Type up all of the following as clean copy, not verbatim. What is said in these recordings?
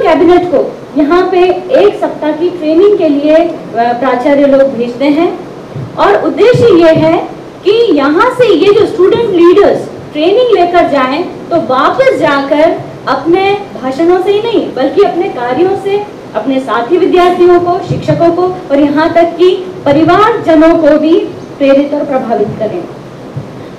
Cabinet को यहाँ पे 1 सप्ताह की ट्रेनिंग के लिए प्राचार्य लोग भेजते हैं और उद्देश्य ये है कि यहाँ से ये जो स्टूडेंट लीडर्स ट्रेनिंग लेकर जाएं तो वापस जाकर अपने भाषणों से ही नहीं बल्कि अपने कार्यों से अपने साथी विद्यार्थियों को, शिक्षकों को और यहाँ तक कि परिवारजनों को भी प्रेरित और प्रभावित करें।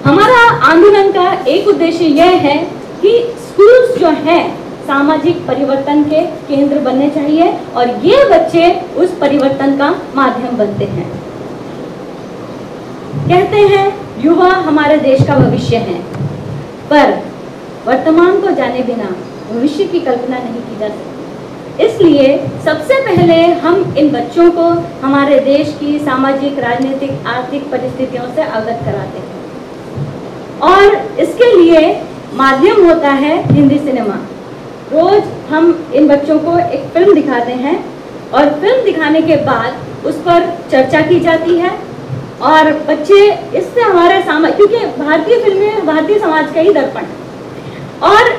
हमारा आंदोलन का एक उद्देश्य यह है कि स्कूल्स जो हैं सामाजिक परिवर्तन के केंद्र बनने चाहिए और ये बच्चे उस परिवर्तन का माध्यम बनते हैं। कहते हैं युवा हमारे देश का भविष्य है, पर वर्तमान को जाने बिना भविष्य की कल्पना नहीं की जा सकती। इसलिए सबसे पहले हम इन बच्चों को हमारे देश की सामाजिक, राजनीतिक, आर्थिक परिस्थितियों से अवगत कराते हैं और इसके लिए माध्यम होता है हिंदी सिनेमा। रोज हम इन बच्चों को एक फिल्म दिखाते हैं और फिल्म दिखाने के बाद उस पर चर्चा की जाती है और बच्चे इससे हमारे समाज, क्योंकि भारतीय फिल्में भारतीय समाज का ही दर्पण है और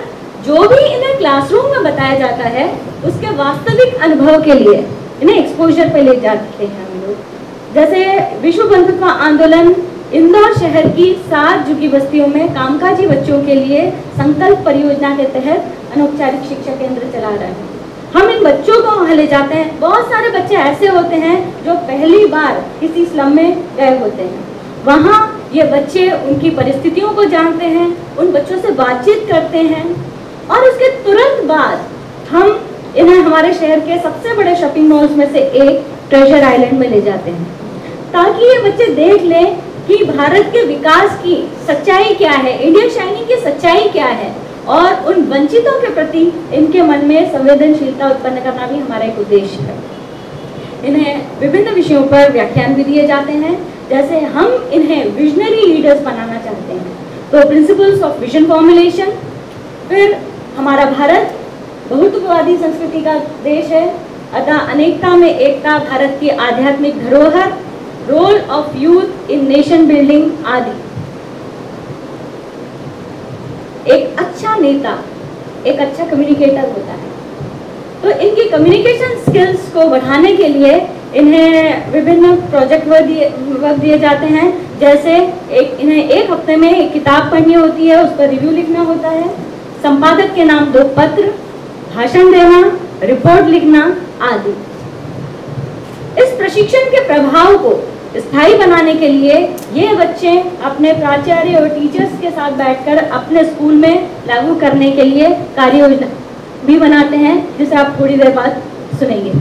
जो भी इन्हें क्लासरूम में बताया जाता है उसके वास्तविक अनुभव के लिए इन्हें एक्सपोजर पे ले जाते हैं हम लोग। जैसे विश्व बंधुत्व आंदोलन इंदौर शहर की 7 झुग्गी बस्तियों में कामकाजी बच्चों के लिए संकल्प परियोजना के तहत अनौपचारिक शिक्षा केंद्र चला रहे हैं। हम इन बच्चों को वहाँ ले जाते हैं। बहुत सारे बच्चे ऐसे होते हैं जो पहली बार किसी स्लम में गए होते हैं। वहाँ ये बच्चे उनकी परिस्थितियों को जानते हैं, उन बच्चों से बातचीत करते हैं और उसके तुरंत बाद हम इन्हें हमारे शहर के सबसे बड़े शॉपिंग मॉल्स में से एक ट्रेजर आइलैंड में ले जाते हैं ताकि ये बच्चे देख लें कि भारत के विकास की सच्चाई क्या है, इंडिया शाइनिंग की सच्चाई क्या है और उन वंचितों के प्रति इनके मन में संवेदनशीलता उत्पन्न करना भी हमारा एक उद्देश्य है। इन्हें विभिन्न विषयों पर व्याख्यान भी दिए जाते हैं। जैसे हम इन्हें विजनरी लीडर्स बनाना चाहते हैं तो प्रिंसिपल्स ऑफ विजन फॉर्मुलेशन, फिर हमारा भारत बहुत्ववादी संस्कृति का देश है, अतः अनेकता में एकता, भारत की आध्यात्मिक धरोहर, role of youth in nation building आदि। एक अच्छा नेता एक अच्छा कम्युनिकेटर होता है, तो इनकी कम्युनिकेशन स्किल्स को बढ़ाने के लिए इन्हें विभिन्न प्रोजेक्ट वर्क दिए जाते हैं। जैसे इन्हें 1 हफ्ते में एक किताब पढ़नी होती है, उस पर रिव्यू लिखना होता है, संपादक के नाम 2 पत्र, भाषण देना, रिपोर्ट लिखना आदि। इस प्रशिक्षण के प्रभाव को स्थायी बनाने के लिए ये बच्चे अपने प्राचार्य और टीचर्स के साथ बैठकर अपने स्कूल में लागू करने के लिए कार्य योजना भी बनाते हैं, जिसे आप थोड़ी देर बाद सुनेंगे।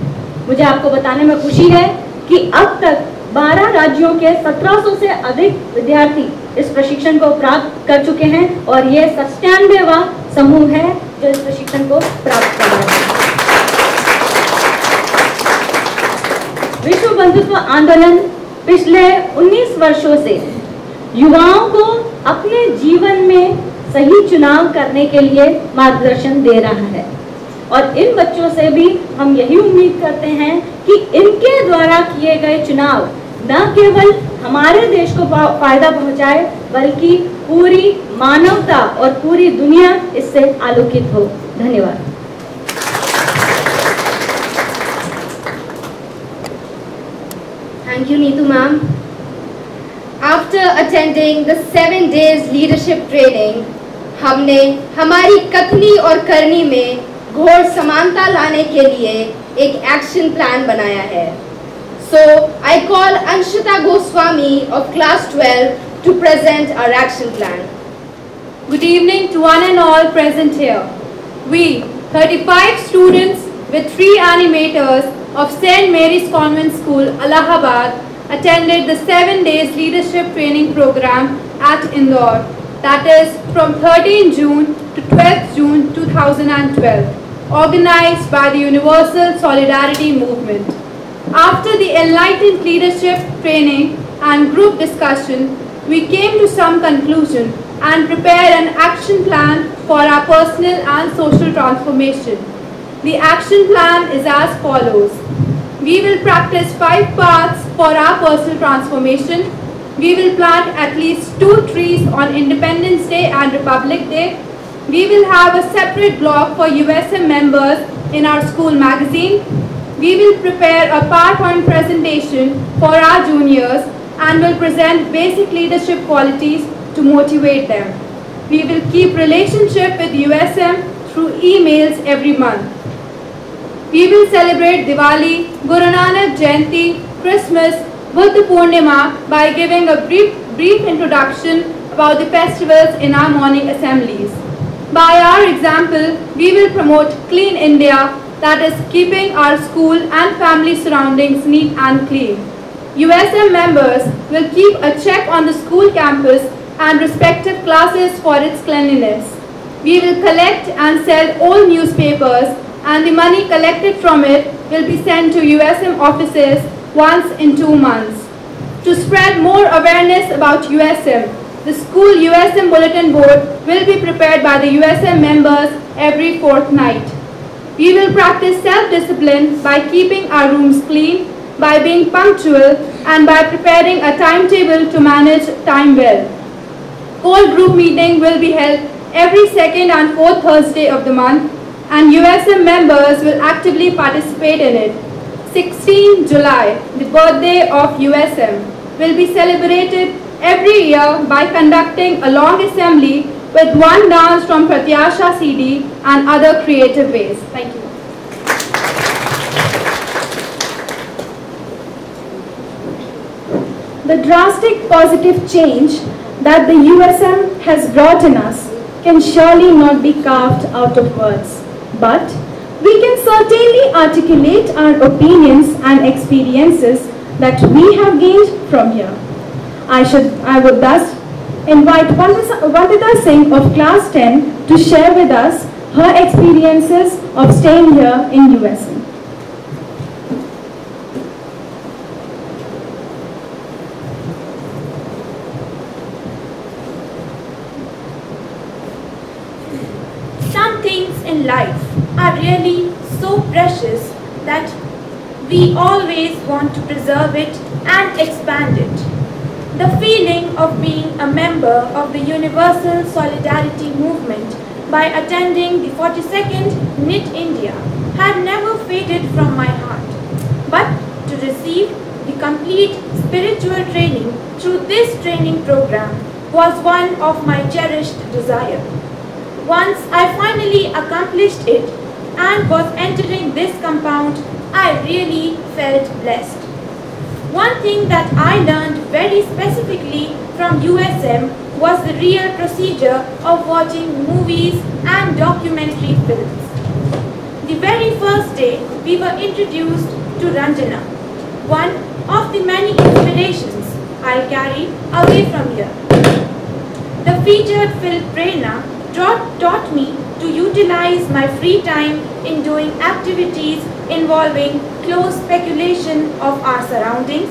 मुझे आपको बताने में खुशी है कि अब तक 12 राज्यों के 1700 से अधिक विद्यार्थी इस प्रशिक्षण को प्राप्त कर चुके हैं और ये 97वां समूह है जो इस प्रशिक्षण को प्राप्त कर रहे हैं। विश्व बंधुत्व आंदोलन पिछले 19 वर्षों से युवाओं को अपने जीवन में सही चुनाव करने के लिए मार्गदर्शन दे रहा है और इन बच्चों से भी हम यही उम्मीद करते हैं कि इनके द्वारा किए गए चुनाव न केवल हमारे देश को फायदा पहुंचाए बल्कि पूरी मानवता और पूरी दुनिया इससे आलोकित हो। धन्यवाद। Thank you, Neetu ma'am. After attending the 7 days leadership training, हमने हमारी कथनी और करनी में घोर समानता लाने के लिए एक एक्शन प्लान बनाया है। So I call Anshita Goswami of class 12 to present our action plan. Good evening to one and all present here. We, 35 students with 3 animators of St. Mary's Convent School, Allahabad, attended the 7 days leadership training program at Indore, that is from 13 June to 12th June 2012, organized by the Universal Solidarity Movement. After the enlightened leadership training and group discussion, we came to some conclusion and prepared an action plan for our personal and social transformation. The action plan is as follows. We will practice 5 paths for our personal transformation. We will plant at least 2 trees on Independence Day and Republic Day. We will have a separate block for USM members in our school magazine. We will prepare a PowerPoint presentation for our juniors and will present basic leadership qualities to motivate them. We will keep relationship with USM through emails every month. We will celebrate Diwali, Guru Nanak Jayanti, Christmas, Buddha Purnima by giving a brief introduction about the festivals in our morning assemblies. By our example, we will promote Clean India, that is keeping our school and family surroundings neat and clean. USM members will keep a check on the school campus and respective classes for its cleanliness. We will collect and sell old newspapers, and the money collected from it will be sent to USM offices once in 2 months. To spread more awareness about USM, the school USM bulletin board will be prepared by the USM members every fortnight. We will practice self-discipline by keeping our rooms clean, by being punctual, and by preparing a timetable to manage time well. Core group meeting will be held every second and fourth Thursday of the month, and USM members will actively participate in it. 16 July, the birthday of USM, will be celebrated every year by conducting a long assembly with one dance from Pratyasha CD and other creative ways. Thank you. The drastic positive change that the USM has brought in us can surely not be carved out of words, but we can certainly articulate our opinions and experiences that we have gained from here. I would thus invite Vandita Singh of class 10 to share with us her experiences of staying here in USM. Some things in life are really so precious that we always want to preserve it and expand it. The feeling of being a member of the Universal Solidarity Movement by attending the 42nd NIT India had never faded from my heart. But to receive the complete spiritual training through this training program was one of my cherished desires. Once I finally accomplished it and was entering this compound, I really felt blessed. One thing that I learned very specifically from USM was the real procedure of watching movies and documentary films. The very first day we were introduced to Ranjana, one of the many inspirations I'll carry away from here. The featured film Prerna taught me to utilize my free time in doing activities involving close speculation of our surroundings,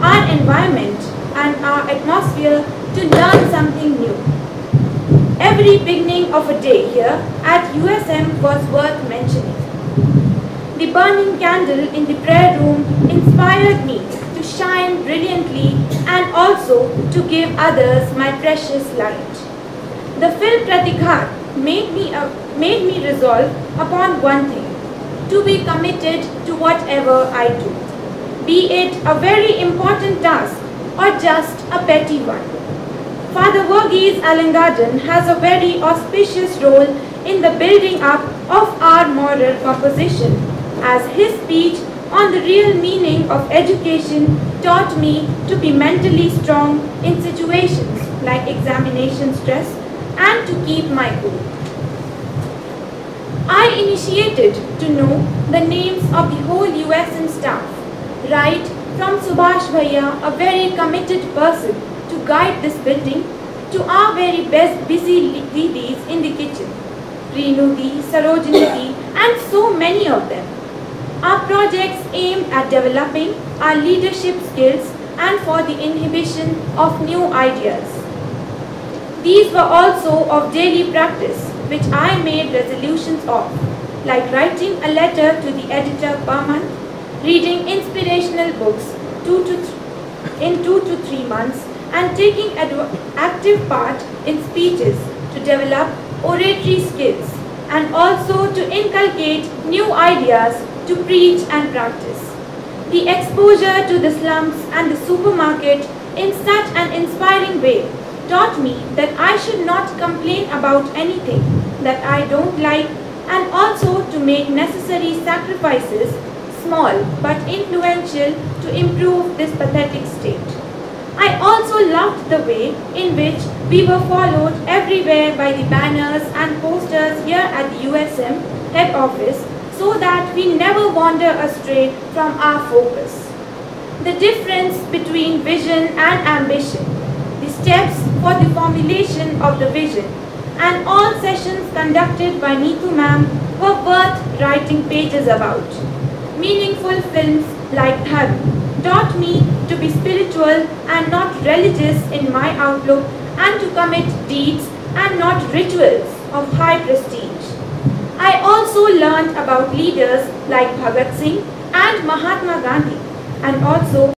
our environment, and our atmosphere to learn something new. Every beginning of a day here at USM was worth mentioning. The burning candle in the prayer room inspired me to shine brilliantly and also to give others my precious light. The film Pratighat made me resolve upon one thing: to be committed to whatever I do, be it a very important task or just a petty one. Father Verghese Alangadan has a very auspicious role in the building up of our moral composition, as his speech on the real meaning of education taught me to be mentally strong in situations like examination stress and to keep my cool. I initiated to know the names of the whole USM staff, right from Subhash Bhaiya, a very committed person to guide this building, to our very best busy ladies in the kitchen, Reenu Di, Sarojini Di, and so many of them. Our projects aimed at developing our leadership skills and for the inhibition of new ideas. These were also of daily practice, which I made resolutions of, like writing a letter to the editor per month, reading inspirational books in 2 to 3 months, and taking active part in speeches to develop oratory skills, and also to inculcate new ideas to preach and practice. The exposure to the slums and the supermarket in such an inspiring way taught me that I should not complain about anything that I don't like, and also to make necessary sacrifices, small but influential, to improve this pathetic state. I also loved the way in which we were followed everywhere by the banners and posters here at the USM head office, so that we never wander astray from our focus. The difference between vision and ambition, the steps for the formulation of the vision, and all sessions conducted by Neetu ma'am were worth writing pages about. Meaningful films like Dharma taught me to be spiritual and not religious in my outlook, and to commit deeds and not rituals of high prestige. I also learned about leaders like Bhagat Singh and Mahatma Gandhi, and also